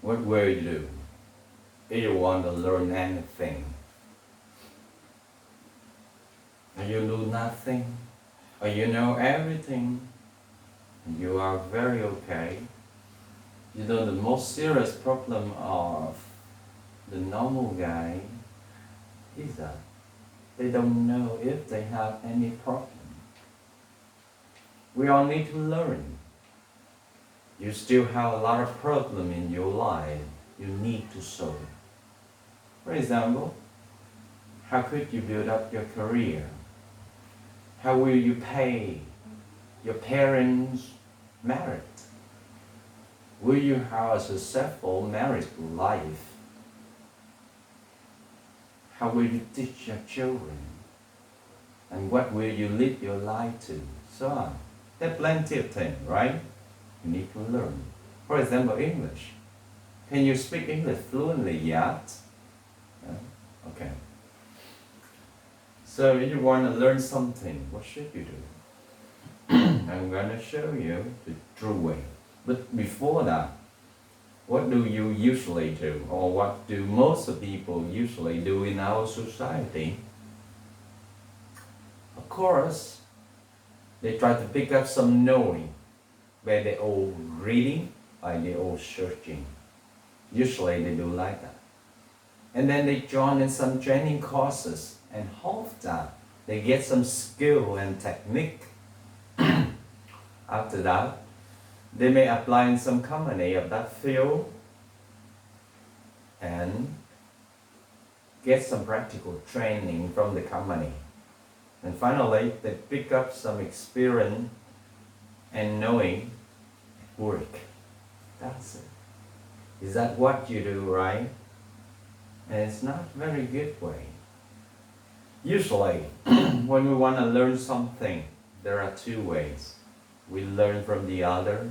What will you do if you want to learn anything? And you do nothing, or you know everything, and you are very okay. You know, the most serious problem of the normal guy is that they don't know if they have any problem. We all need to learn. You still have a lot of problem in your life you need to solve. For example, how could you build up your career? How will you pay your parents' marriage? Will you have a successful marriage life? How will you teach your children? And what will you lead your life to? So on. There are plenty of things, right? You need to learn. For example, English. Can you speak English fluently yet? Yeah? Okay. So if you want to learn something, what should you do? I'm going to show you the true way. But before that, what do you usually do? Or what do most of people usually do in our society? Of course, they try to pick up some knowing, where they all reading or they all searching. Usually they do like that. And then they join in some training courses and hope that they get some skill and technique. After that, they may apply in some company of that field and get some practical training from the company. And finally, they pick up some experience and knowing at work. That's it. Is that what you do, right? And it's not a very good way. Usually, when we want to learn something, there are two ways. We learn from the other,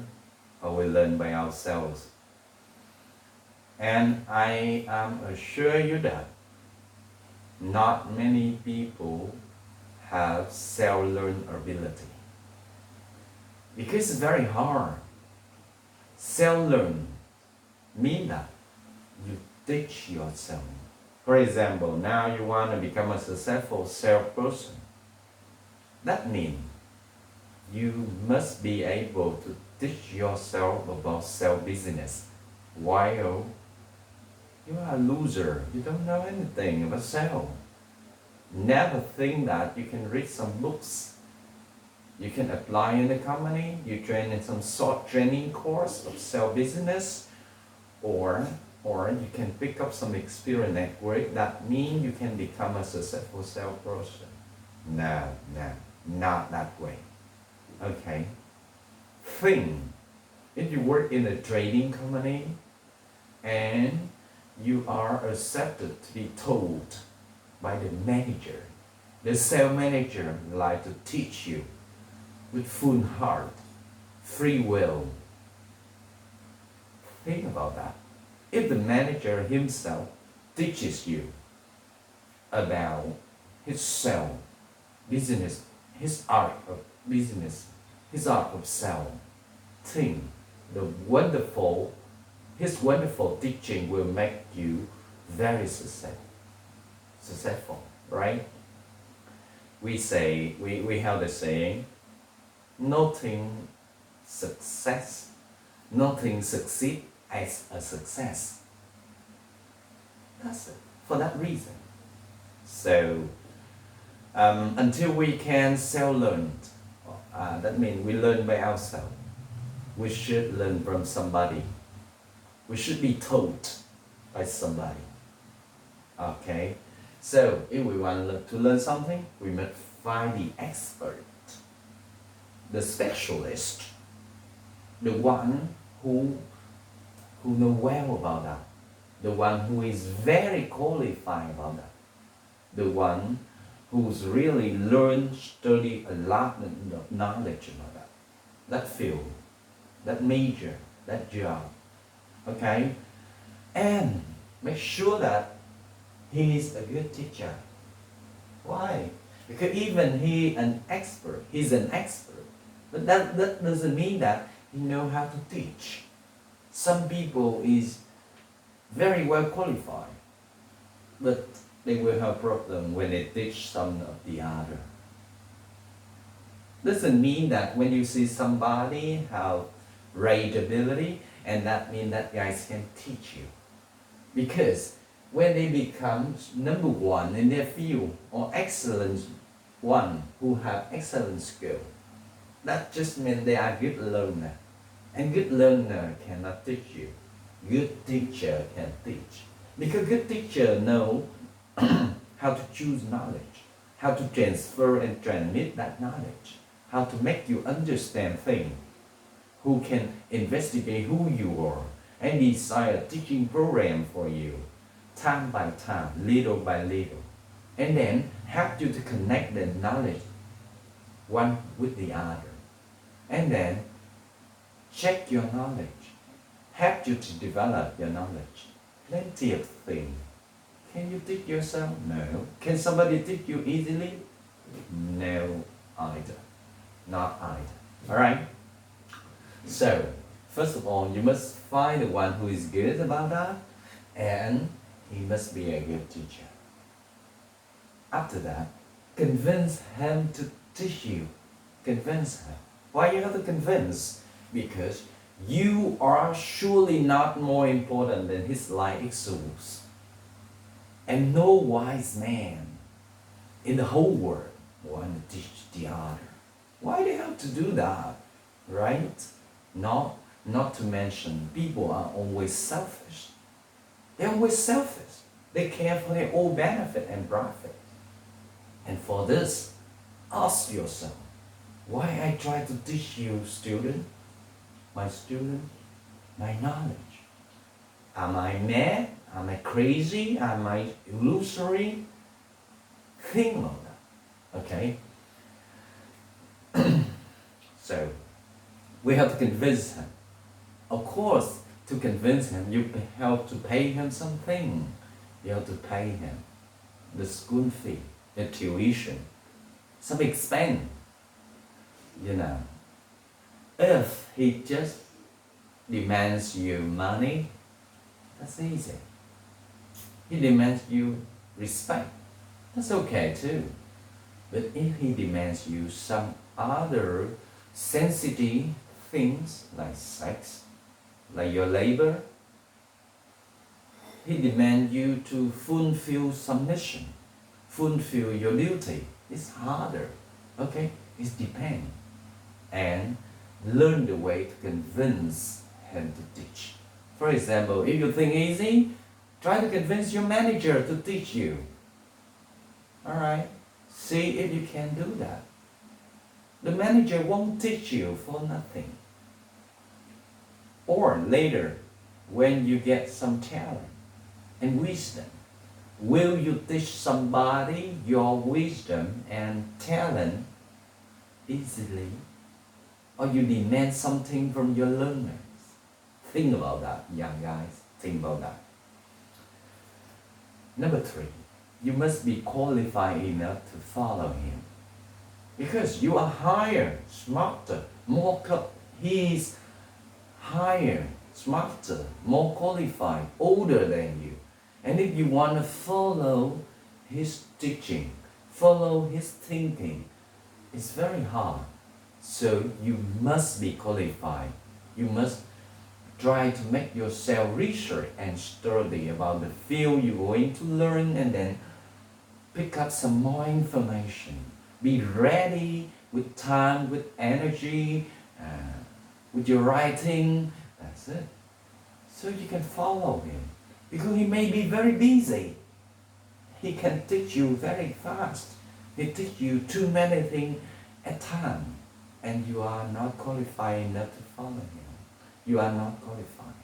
or we learn by ourselves. And I am assure you that not many people have self-learn ability. Because it's very hard. Self-learn means that you teach yourself. For example, now you want to become a successful salesperson. That means you must be able to teach yourself about sales business. While you are a loser, you don't know anything about sales. Never think that you can read some books. You can apply in the company, you train in some short training course of sales business, or you can pick up some experience at work. That means you can become a successful salesperson. No, not that way. Okay. Think, if you work in a trading company and you are accepted to be told by the manager, the sales manager like to teach you with full heart, free will. Think about that. If the manager himself teaches you about his sales business, his art of business, his art of sales, think his wonderful teaching will make you very successful, right? We have the saying, nothing succeeds as a success. That's it, for that reason. So, until we can self-learn, that means we learn by ourselves. We should learn from somebody. We should be taught by somebody. Okay? So, if we want to learn something, we must find the expert, the specialist, the one who knows well about that, the one who is very qualified about that, the one who's really learned, studied a lot of knowledge about that field, that major, that job. Okay? And make sure that he is a good teacher. Why? Because even he's an expert, but that doesn't mean that he knows how to teach. Some people is very well qualified, but they will have problem when they teach some of the other. Doesn't mean that when you see somebody have great ability, and that means that guys can teach you. Because when they become number one in their field or excellent one who have excellent skill, that just means they are good learner. And good learner cannot teach you. Good teacher can teach. Because good teacher know how to choose knowledge, how to transfer and transmit that knowledge, how to make you understand things, who can investigate who you are and design a teaching program for you, time by time, little by little, and then help you to connect the knowledge one with the other, and then check your knowledge, help you to develop your knowledge. Plenty of things. Can you teach yourself? No. Can somebody teach you easily? No either. Not either. Alright? So, first of all, you must find the one who is good about that, and he must be a good teacher. After that, convince him to teach you. Convince him. Why you have to convince? Because you are surely not more important than his life excels. And no wise man in the whole world want to teach the other. Why they have to do that? Right? Not to mention, people are always selfish. They're always selfish. They care for their own benefit and profit. And for this, ask yourself, why I try to teach you, student, my knowledge? Am I mad? Am I crazy? Am I illusory? Think about that, okay? So, we have to convince him. Of course, to convince him, you have to pay him something. You have to pay him the school fee, the tuition, some expense, you know. If he just demands you money, that's easy. He demands you respect, that's okay too. But if he demands you some other sensitive things like sex, like your labor, he demands you to fulfill some mission, fulfill your duty. It's harder, okay? It depends. And learn the way to convince him to teach. For example, if you think easy, try to convince your manager to teach you. Alright? See if you can do that. The manager won't teach you for nothing. Or later, when you get some talent and wisdom, will you teach somebody your wisdom and talent easily? Or you demand something from your learners? Think about that, young guys. Think about that. Number 3, you must be qualified enough to follow him. Because you are higher, smarter, he's higher, smarter, more qualified, older than you. And if you want to follow his teaching, follow his thinking, it's very hard. So you must be qualified. You must try to make yourself research and study about the field you're going to learn, and then pick up some more information. Be ready with time, with energy, with your writing. That's it. So you can follow him. Because he may be very busy. He can teach you very fast. He teach you too many things at a time. And you are not qualified enough to follow him. You are not qualified.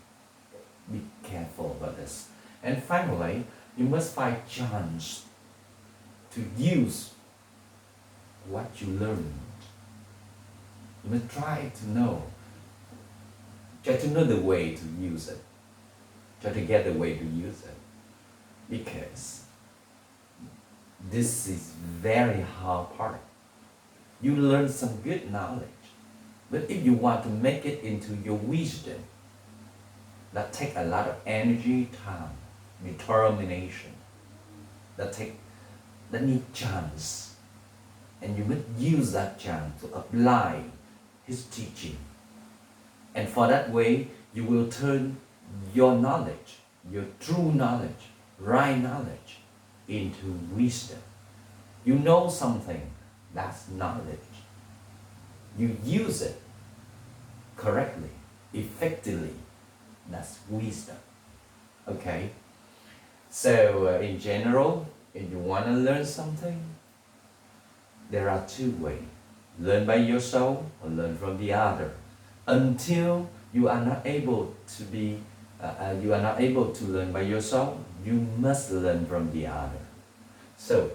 Be careful about this. And finally, you must find chance to use what you learned. You must try to know the way to use it. Try to get the way to use it. Because this is very hard part. You learn some good knowledge. But if you want to make it into your wisdom, that take a lot of energy, time, determination, that need chance. And you must use that chance to apply his teaching. And for that way, you will turn your knowledge, your true knowledge, right knowledge, into wisdom. You know something, that's knowledge. You use it correctly, effectively, that's wisdom. Okay? So in general, if you want to learn something, there are two ways. Learn by yourself or learn from the other. Until you are not able to learn by yourself, you must learn from the other. So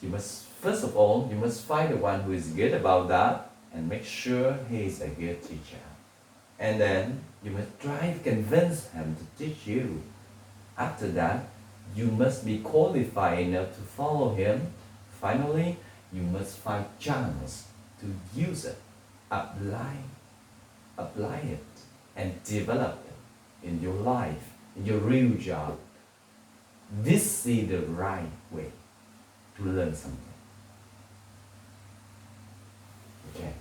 you must, first of all, you must find the one who is good about that and make sure he is a good teacher. And then you must try to convince him to teach you. After that, you must be qualified enough to follow him. Finally, you must find chance to use it, apply it, and develop it in your life, in your real job. This is the right way to learn something. Okay.